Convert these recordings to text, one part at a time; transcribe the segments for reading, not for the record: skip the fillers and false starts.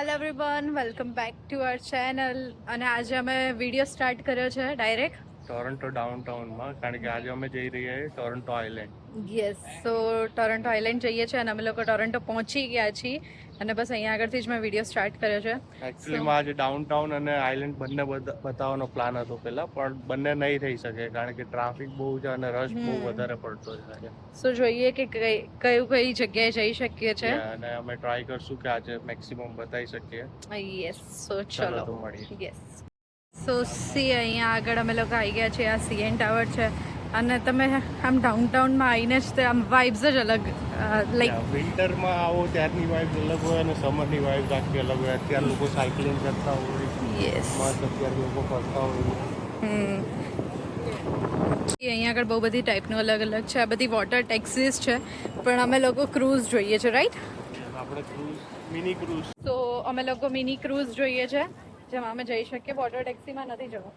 Hello everyone, welcome back to our channel. અને આજે અમે વિડીયો સ્ટાર્ટ કર્યો છે ડાયરેક્ટ ટોરન્ટો ડાઉનટાઉનમાં, કારણ કે આજે અમે જઈ રહ્યા છીએ ટોરન્ટો આઇલેન્ડ. યસ. સો ટોરન્ટો આઇલેન્ડ જઈએ છીએ અને અમે લોકો ટોરન્ટો પહોંચી ગયા છીએ અને બસ અહીંયા આગળથી જ મેં વિડીયો સ્ટાર્ટ કર્યો છે. એકચ્યુઅલીમાં આજે ડાઉનટાઉન અને આઇલેન્ડ બંને બતાવવાનો પ્લાન હતો પહેલા, પણ બંને નહીં થઈ શકે કારણ કે ટ્રાફિક બહુ છે અને રશ બહુ વધારે પડતો છે. સો જોઈએ કે કઈ જગ્યાએ જઈ શકીએ છે અને અમે ટ્રાય કરશું કે આજે મેક્સિમમ બતાવી શકીએ. યસ. સો ચલો તો મળીએ. યસ. સો સી અહીંયા આગળ અમે લોકો આવી ગયા છીએ. આ સીએન ટાવર છે અને તમે આમ ડાઉનટાઉનમાં આવીને જ તે આમ વાઇબ્સ જ અલગ લાઈક વિન્ટરમાં આવો ત્યારની વાઇબ્સ અલગ હોય અને સમરની વાઇબ્સ આખી અલગ હોય. અત્યારે લોકો સાયકલિંગ કરતા હોય, યસ, મસ્ત અત્યારે લોકો ફરતા હોય. અહીંયા આગળ બહુ બધી ટાઈપનું અલગ અલગ છે. આ બધી વોટર ટેક્સીસ છે, પણ અમે લોકો ક્રૂઝ જોઈએ છે, રાઈટ? આપણે ક્રૂઝ, મિની ક્રૂઝ. તો અમે લોકો મિની ક્રૂઝ જોઈએ છે જેમાં અમે જઈ શકીએ. વોટર ટેક્સીમાં નથી જવું,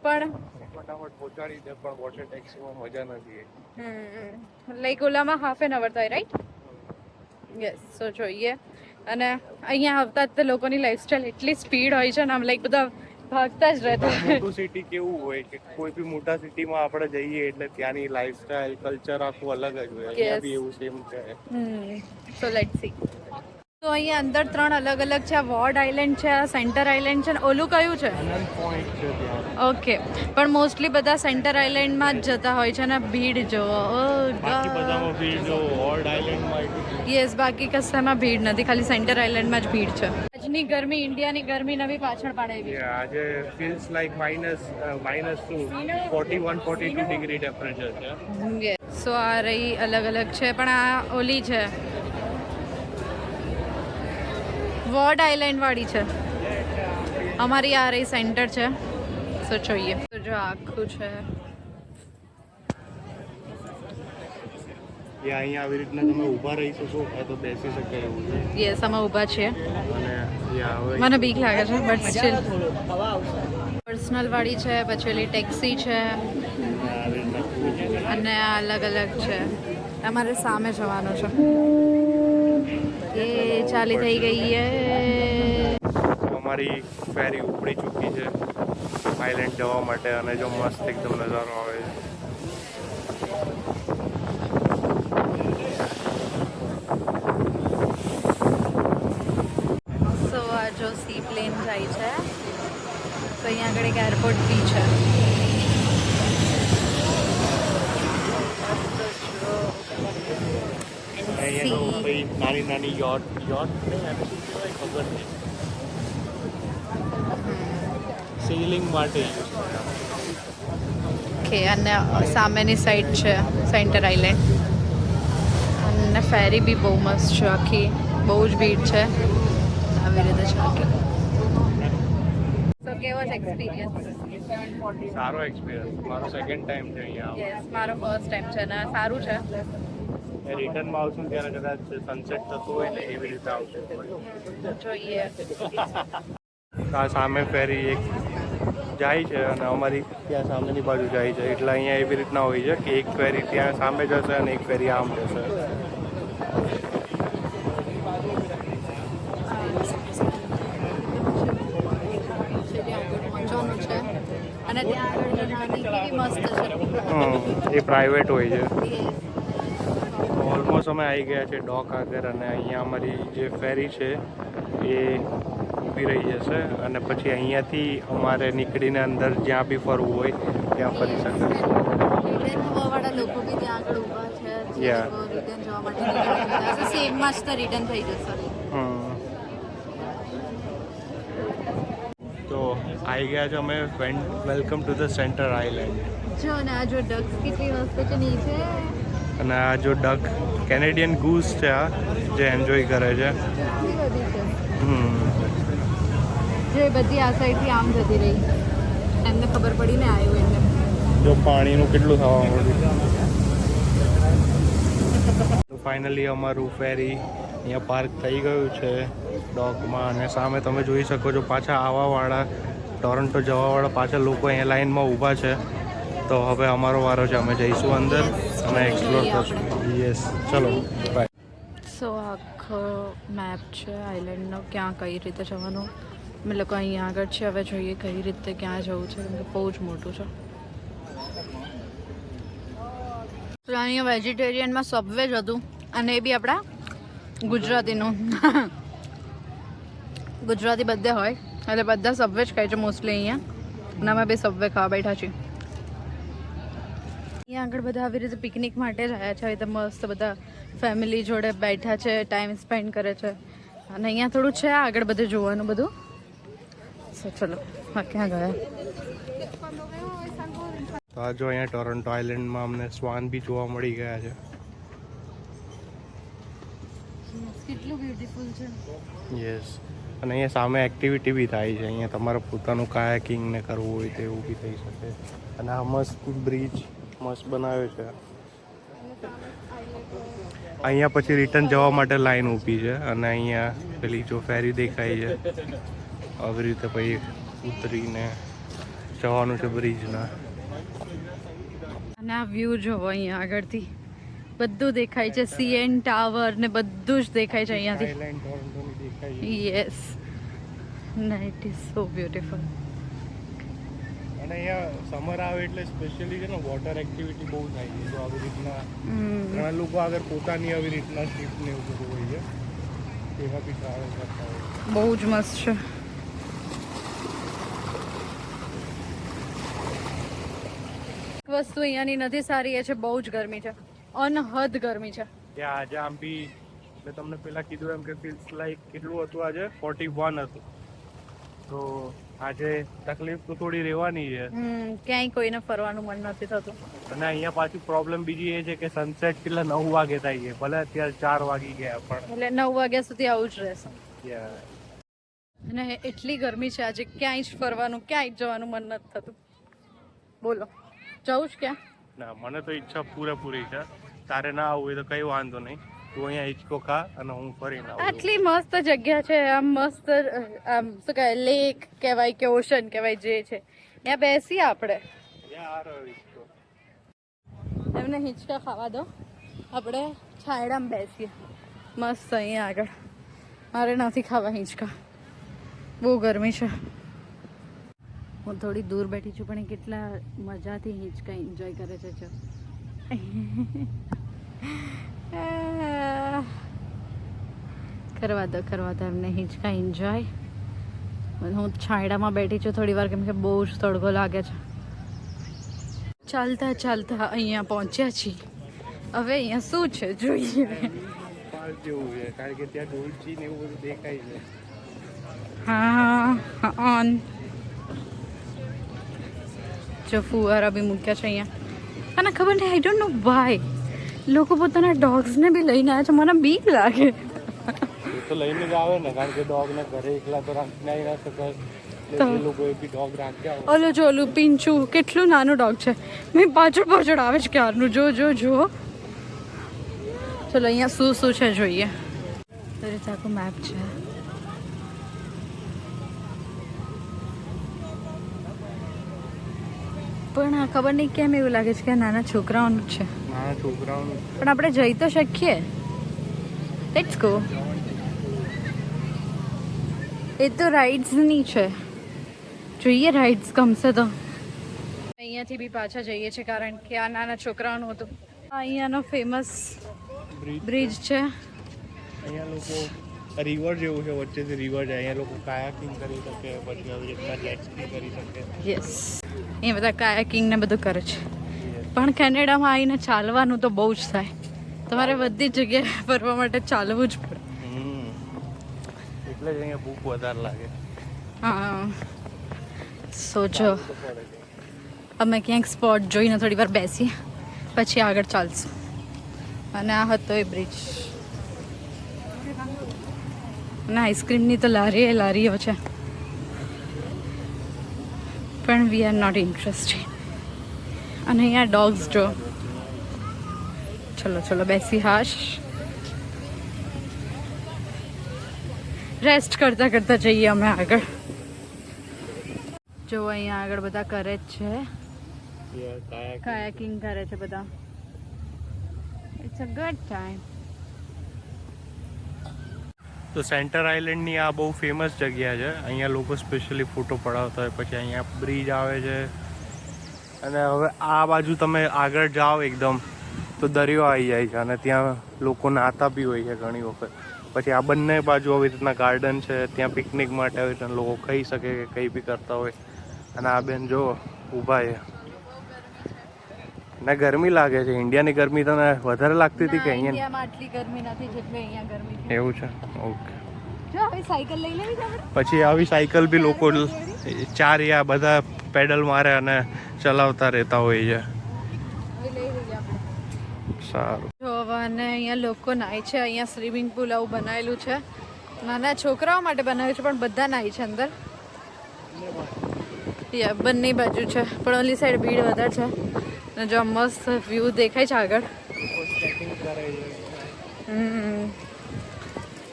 પણ ફટાફટ પહોંચાડી દે, પણ વોટર ટેક્સીમાં મજા નથી. લાઈક ઓલામાં હાફ એન અવર થાય, રાઈટ? યસ. સો જોઈએ. અને અહીંયા આવતા જ તે લોકોની લાઈફસ્ટાઈલ એટલી સ્પીડ હોય છે ને, આમ લાઈક બધા ભાગતા જ રહેતા. મોટું સિટી કેવું હોય કે કોઈ બી મોટા સિટીમાં આપણે જઈએ એટલે ત્યાંની લાઈફસ્ટાઈલ, કલ્ચર આખું અલગ જ હોય. અહીંયા બી એવું સેમ છે. So let's see. તો અહીંયા અંદર 3 અલગ અલગ છે. આ વોર્ડ આઇલેન્ડ છે, આ સેન્ટર આઇલેન્ડ છે, ને ઓલું કયું છે? આનંદ પોઈન્ટ છે ત્યાં. ઓકે, પણ મોસ્ટલી બધા સેન્ટર આઇલેન્ડમાં જ જતા હોય છે ને. ભીડ જોવો, બાકી બધામાં ભીડ જો વોર્ડ આઇલેન્ડમાં યસ, બાકી કશામાં ભીડ નથી, ખાલી સેન્ટર આઇલેન્ડમાં જ ભીડ છે. આજની ગરમી, ઇન્ડિયાની ગરમી નવી પાછળ પાડેલી. આજે ફીલ્સ લાઈક -41 42 ડિગ્રી ટેમ્પરેચર છે. સો આ રહી અલગ અલગ છે, પણ આ ઓલી છે વોર્ડ આઇલેન્ડ વાળી છે. અમારી આ રહી સેન્ટર છે. સો જોઈએ. તો જો આખું છે અહીંયા આવી રીતના તમે ઊભા રહી શકો તો બેસી શકાય એવું છે. યસ, અમે ઊભા છીએ. અને મને બીક લાગે છે, બટ સ્ટીલ પર્સનલ વાળી છે, પછી ઓલી ટેક્સી છે અને આ અલગ અલગ છે. અમારે સામે જવાનું છે. એ ચાલી થઈ ગઈ છે. અમારી ફેરી ઉપડી ચૂકી છે આઇલેન્ડ જવા માટે, અને જો મસ્ત એકદમ નજારો આવે છે. સો આ જો સી પ્લેન જાય છે, તો અહીંયા આગળ એક એરપોર્ટ બી છે. નાની નાની યોટ ખબર નહીં, સેલિંગ માટે. ઓકે, અને સામેની સાઈડ છે સેન્ટર આઇલેન્ડ. અને ફેરી બી બહુ મસ્ત છે, આખી બહુ જ ભીડ છે. આવી રીતે છે આખી. તો કેવો છે એક્સપિરિયન્સ? સારો એક્સપિરિયન્સ. મારો સેકન્ડ ટાઈમ છે અહીંયા. યસ, મારો ફર્સ્ટ ટાઈમ છે ને સારું છે. રિટર્નમાં આવશું ત્યારે કદાચ સનસેટ થતું હોય ને એવી રીતે આવશે. જોઈએ. આ સામે ફેરી એક જાય છે અને અમારી ત્યાં સામેની બાજુ જાય છે, એટલે અહીંયા એવી રીતના હોય છે કે એક ફેરી ત્યાં સામે જશે અને એક ફેરી આમ જશે. અને ત્યાં આગળ મસ્ત છે. એ પ્રાઇવેટ હોય છે. ઓલમોસ્ટ અમે આવી ગયા છે ડોક આગળ, અને અહીંયા અમારી જે ફેરી છે એ ઊભી રહી જશે અને પછી અહીંયાથી અમારે નીકળીને અંદર જ્યાં બી ફરવું હોય ત્યાં ફરી શકાય. રિટર્ન જોવાવાળા લોકો બી ત્યાં આગળ ઊભા છે. રિટર્ન જોવા માટે નીકળ્યા સેમમાં જ તો રિટર્ન થઈ જશે. તો આવી ગયા છે અમે. Welcome to the centre island. જો ને આ જો ડક્સ કેટલી મસ્ત છે નીચે. અને આ જો ડક કેનેડિયન ગૂસ છે, આ જે એન્જોય કરે છે. જે બધી આ સાઈડથી આમ જતી રહી, એમને ખબર પડી ને આવ્યું એમને. જો પાણીનું કેટલું થવા મળ્યું. ફાઇનલી અમારું ફેરી અહીંયા પાર્ક થઈ ગયું છે ડોકમાં, અને સામે તમે જોઈ શકો છો પાછા આવવાવાળા, ટોરન્ટો જવાવાળા પાછા લોકો અહીંયા લાઈનમાં ઊભા છે. તો હવે અમારો વારો છે, અમે જઈશું અંદર અને એક્સપ્લોર કરશું. યસ, ચલો બાય. સો આખો મેપ છે આઇલેન્ડનો, ક્યાં કઈ રીતે જવાનું. અમે લોકો અહીંયા આગળ છે, હવે જોઈએ કઈ રીતે ક્યાં જવું છે, કેમ કે બહુ જ મોટું છે. તો અહીંયા વેજીટેરિયનમાં સબવે જ હતું, અને એ બી આપણા ગુજરાતીનું. ગુજરાતી બધે હોય એટલે બધા સબવે જ ખાય છે મોસ્ટલી અહીંયા, અને અમે બી સબવે ખાવા બેઠા છીએ. અહીંયા આગળ બધા આવી રીતે પિકનિક માટે જ આવ્યા છે, આવી રીતે મસ્ત બધા ફેમિલી જોડે બેઠા છે, ટાઈમ સ્પેન્ડ કરે છે. અને અહીંયા થોડું છે આગળ બધું જોવાનું બધું. સો ચલો હા, ક્યાં ગયા? તો આ જો અહીંયા ટોરન્ટો આઇલેન્ડમાં અમને શ્વાન બી જોવા મળી ગયા છે. કેટલું બ્યુટીફુલ છે. યસ, અને અહીંયા સામે એક્ટિવિટી બી થાય છે. અહીંયા તમારે પોતાનું કાયાકિંગ ને કરવું હોય તો એવું બી થઈ શકે. અને આ મસ્ત બ્રિજ મસ્ત બનાવ્યો છે. અહીંયા પછી રિટર્ન જવા માટે લાઈન ઊભી છે, અને અહીંયા પેલી જો ફેરી દેખાય છે, આવી રીતે પછી ઉતરીને જવાનું છે બ્રિજના. અને આ વ્યૂ જોવો અહીંયા આગળથી બધું દેખાય છે, સીએન ટાવર ને બધું જ દેખાય છે અહીંયાથી. આઇલેન્ડ ટોરન્ટોની દેખાય છે. Yes, it is so beautiful. અને અહીંયા સમર આવે એટલે સ્પેશિયલી છે ને વોટર એક્ટિવિટી બહુ થાય છે. તો આવી રીતના ઘણા લોકો આગળ પોતાની આવી રીતના શિપ ને એવું બધું હોય છે, એમાં બી ટ્રાવેલ કરતા હોય. બહુ જ મસ્ત છે. એક વસ્તુ અહીંયાની નથી સારી, એ છે બહુ જ ગરમી છે, અનહદ ગરમી છે. ત્યાં આજે આમ બી મેં તમને પહેલા કીધું એમ કે ફીલ્સ લાઈક કેટલું હતું આજે 41 હતું. તો આજે તકલીફ તો થોડી રહેવાની છે. ક્યાંય કોઈને ફરવાનું મન નથી થતું. અને અહીંયા પાછું પ્રોબ્લેમ બીજી એ છે કે સનસેટ કેટલા 9 વાગે થાય છે, ભલે અત્યારે 4 વાગી ગયા પણ એટલે 9 વાગ્યા સુધી આવું જ રહેશે. Yeah. અને એટલી ગરમી છે આજે, ક્યાંય જ ફરવાનું, ક્યાંય જ જવાનું મન નથી થતું. બોલો, જવું જ ક્યાં? ના, મને તો ઈચ્છા પૂરેપૂરી છે. તારે ના આવવું હોય તો કઈ વાંધો નહીં, તું અહીંયા હિચકો ખા અને હું ફરીને આવું. આટલી મસ્ત જગ્યા છે, આમ મસ્ત, આમ શું કહેવાય, લેક કહેવાય કે ઓશન કહેવાય જે છે, ત્યાં બેસીએ આપણે. એમને હિંચકા ખાવા દો, આપણે છાયડામાં બેસીએ મસ્ત અહીંયા આગળ. મારે નથી ખાવા હિંચકા, બહુ ગરમી છે. હું થોડી દૂર બેઠી છું, પણ એ કેટલા મજાથી હિંચકા એન્જોય કરે છે. જો કરવા દો એમને હિંચકા એન્જોય. હું છાંયડામાં બેઠી છું થોડી વાર, કેમ કે બહુ જ તડકો લાગે છે. ચાલતા ચાલતા અહીંયા પહોંચ્યા છીએ. હવે અહીંયા શું છે જોઈએ. પાર્ક જેવું છે, કારણ કે ત્યાં ડોલચી ને એવું બધું દેખાય છે. હા, ઓન જો ફુવારા બી મૂક્યા છે અહીંયા. અને ખબર નહીં, આઈ ડોન્ટ નો વાય લોકો પોતાના ડોગ્સને બી લઈને આવ્યા છે. મને બીક લાગે. એ તો લઈને જ આવે ને, કારણ કે ડોગ ને ઘરે એકલા તો રાખીને આવી ના શકાય. એટલે એ લોકોએ બી ડોગ રાખ્યા હોય. ઓલું જો ઓલું પિંચું કેટલું નાનું ડોગ છે, મેં પાછળ આવે છે ક્યારનું. જો જો જો ચલો અહીંયા શું છે જોઈએ. આખું મેપ છે. પણ આ ખબર નહીં કેમ એવું લાગે છે કે નાના છોકરાઓનું જ છે. નાના છોકરાઓનું પણ આપણે જઈ તો શકીએ. Let's go. એ તો રાઇડ્સની છે, જોઈએ રાઇડ્સ ગમશે તો. અહીંયાથી બી પાછા જઈએ છીએ, કારણ કે આ નાના છોકરાઓનું હતું. અહીંયાનો ફેમસ બ્રિજ છે. અહીંયા લોકો રિવર જેવું છે, વચ્ચેથી રિવર જાય. અહીંયા લોકો કાયાકિંગ કરી શકે, પછી આવી રીતના જેટ સ્કી કરી શકે. યસ, અહીંયા બધા કાયાકિંગ ને બધું કરે છે. પણ કેનેડામાં આવીને ચાલવાનું તો બહુ જ થાય. તમારે બધી જ જગ્યાએ ફરવા માટે ચાલવું જ પડે. એટલે જ અહીંયા ભૂખ વધારે લાગે. હા, સોચો અમે ક્યાંક સ્પોટ જોઈને થોડી વાર બેસીએ, પછી આગળ ચાલશું. અને આ હતો એ બ્રિજ. અને આઈસ્ક્રીમની તો લારીઓ છે, પણ વી આર નોટ ઇન્ટરેસ્ટેડ. અને અહીંયા ડોગ્સ જો. ચલો બેસી હાશ. રેસ્ટ કરતા જઈએ અમે આગળ. જો અહીંયા આગળ બધા કરે જ છે, કાયાકિંગ કરે છે બધા. It's a good time. તો સેન્ટર આઇલેન્ડની આ બહુ ફેમસ જગ્યા છે. અહીંયા લોકો સ્પેશિયલી ફોટો પડાવતા હોય. પછી અહીંયા બ્રિજ આવે છે. અને હવે આ બાજુ તમે આગળ જાઓ એકદમ તો દરિયો આવી જાય છે અને ત્યાં લોકો નાહતા બી હોય છે ઘણી વખત. પછી આ બંને બાજુ આવી રીતના ગાર્ડન છે, ત્યાં પિકનિક માટે આવી રીતના લોકો ખાઈ શકે કે કંઈ બી કરતા હોય. અને આ બેન જો ઊભા છે. ને ગરમી લાગે છે. ઇન્ડિયાની ગરમી તને વધારે લાગતી હતી કે અહીંયા? ઇન્ડિયામાં આટલી ગરમી નથી જેટલી અહીંયા ગરમી છે. એવું છે? ઓકે. જો હવે સાયકલ લઈ લેવી છે આપણે. પછી આવી સાયકલ બી લોકો ચારિયા બધા પેડલ મારે અને ચલાવતા રહેતા હોય છે. હવે લઈ લઈએ આપણે. સારું. જો હવે અને અહીંયા લોકો નાય છે. અહીંયા સ્વિમિંગ પુલ આવું બનાવેલું છે. નાના છોકરાઓ માટે બનાવ્યું છે પણ બધા નાય છે અંદર. બંને બાજુ છે પણ ઓલી સાઈડ ભીડ વધારે છે. અને જો મસ્ત વ્યૂ દેખાય છે આગળ.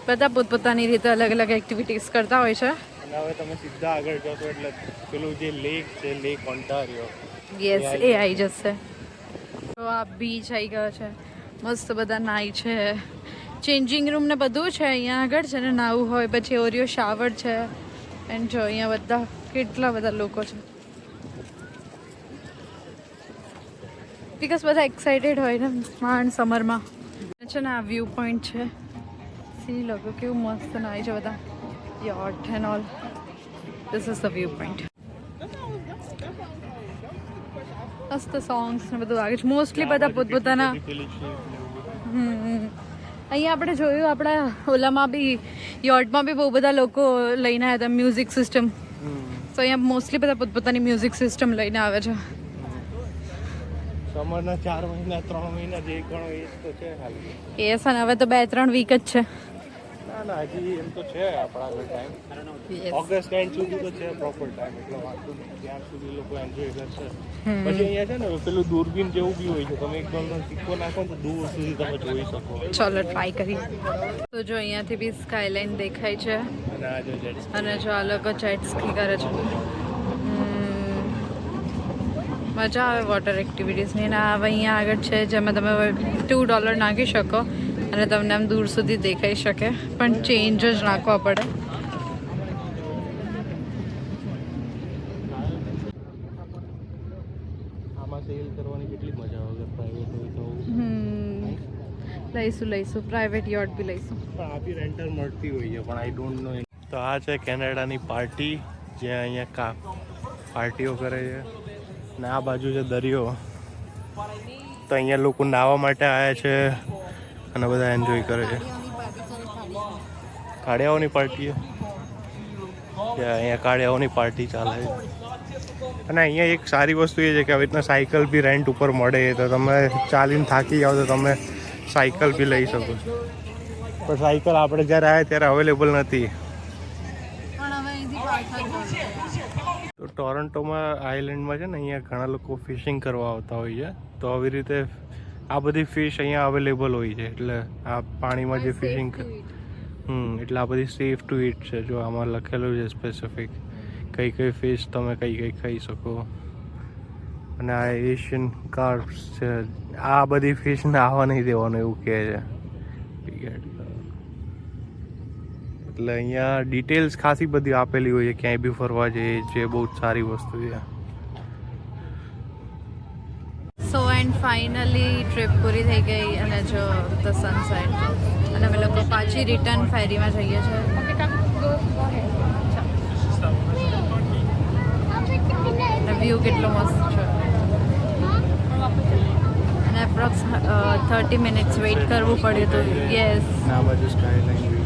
બધા પોતપોતાની રીતે અલગ અલગ એક્ટિવિટીઝ કરતા હોય છે. અને હવે તમે સીધા આગળ જશો એટલે પેલું જે લેક છે, લેક ઓન્ટારિયો, યસ એ આવી જશે. તો આ બીચ આવી ગયો છે. મસ્ત બધા નાય છે. ચેન્જિંગ રૂમ ને બધું છે અહીંયા આગળ છે ને. નાવું હોય પછી ઓરિયો શાવર છે. એન્ડ જો અહીંયા બધા કેટલા બધા લોકો છે. બીકોઝ બધા એક્સાઇટેડ હોય ને માંડ સમરમાં છે ને. આ વ્યૂ પોઈન્ટ છે. સી લોકો કેવું મસ્ત નાય છે બધા. Yacht and all. This is the view point. મસ્ત સોંગ્સ ને બધું વાગે છે. મોસ્ટલી બધા પોતપોતાના અહીંયા આપણે જોયું આપણા ઓલામાં બી યૉટમાં બી બહુ બધા લોકો લઈને આવ્યા હતા મ્યુઝિક સિસ્ટમ. તો અહીંયા મોસ્ટલી બધા પોતપોતાની મ્યુઝિક સિસ્ટમ લઈને આવે છે. સમરના 4 મહિના 3 મહિના જે ગણો એ તો છે હાલ. એ સન હવે તો 2-3 વીક જ છે. ના ના હજી એમ તો છે આપણા આગળ ટાઈમ. ઓગસ્ટ એન્ડ સુધી તો છે પ્રોપર ટાઈમ. એટલે વાંધો નહીં. ત્યાં સુધી લોકો એન્જોય કરશે. પછી અહીંયા છે ને પેલું દૂરબીન જેવું બી હોય છે. તમે એકદમ સિક્કો નાખો તો દૂર સુધી તમે જોઈ શકો. ચલો ટ્રાય કરીએ. તો જો અહીંયાથી બી સ્કાયલાઇન દેખાય છે. અને આ જો જેટ અને જો આ લોકો જેટ સ્કી કરે છે. મજા આવે વોટર એક્ટિવિટીઝની. અને હવે અહીંયા આગળ છે જેમાં તમે $2 નાખી શકો અને તમને આમ દૂર સુધી દેખાઈ શકે. પણ ચેન્જ જ નાખવા પડે. આમાં સેલ કરવાની કેટલી મજા આવે. પ્રાઇવેટ હોય તો લઈશું પ્રાઇવેટ યૉટ બી લઈશું. પણ આ બી રેન્ટલ મળતી હોય છે પણ આઈ ડોન્ટ નો. તો આ છે કેનેડાની પાર્ટી જે અહીંયા પાર્ટીઓ કરે છે. ને આ બાજુ છે દરિયો. તો અહીંયા લોકો નાહવા માટે આવ્યા છે અને બધા એન્જોય કરે છે. કાળિયાઓની પાર્ટી અહીંયા કાળિયાઓની પાર્ટી ચાલે છે. અને અહીંયા એક સારી વસ્તુ એ છે કે આવી રીતના સાયકલ બી રેન્ટ ઉપર મળે. તો તમે ચાલીને થાકી જાઓ તો તમે સાયકલ બી લઈ શકો. પણ સાયકલ આપણે જ્યારે આવ્યા ત્યારે અવેલેબલ નથી. તો ટોરન્ટોમાં આઇલેન્ડમાં છે ને અહીંયા ઘણા લોકો ફિશિંગ કરવા આવતા હોય છે. તો આવી રીતે આ બધી ફિશ અહીંયા અવેલેબલ હોય છે. એટલે આ પાણીમાં જે ફિશિંગ એટલે આ બધી સેફ ટુ ઇટ છે. જો આમાં લખેલું છે સ્પેસિફિક કઈ કઈ ફિશ તમે કઈ ખાઈ શકો. અને આ એશિયન કાર્પ્સ છે. આ બધી ફિશને આવવા નહીં દેવાનું એવું કહે છે. એટલે અહીંયા ડિટેલ્સ ખાસી બધી આપેલી હોય છે ક્યાંય બી ફરવા જઈએ જે બહુ જ સારી વસ્તુ છે. સો એન્ડ ફાઇનલી ટ્રીપ પૂરી થઈ ગઈ. અને જો ધ સનસેટ. અને અમે લોકો પાછી રિટર્ન ફેરીમાં જઈએ છીએ. વ્યૂ કેટલો મસ્ત છે. અને એપ્રોક્સ 30 મિનિટ્સ વેઇટ કરવું પડ્યું હતું. યસ. આ બાજુ સ્કાયલાઇન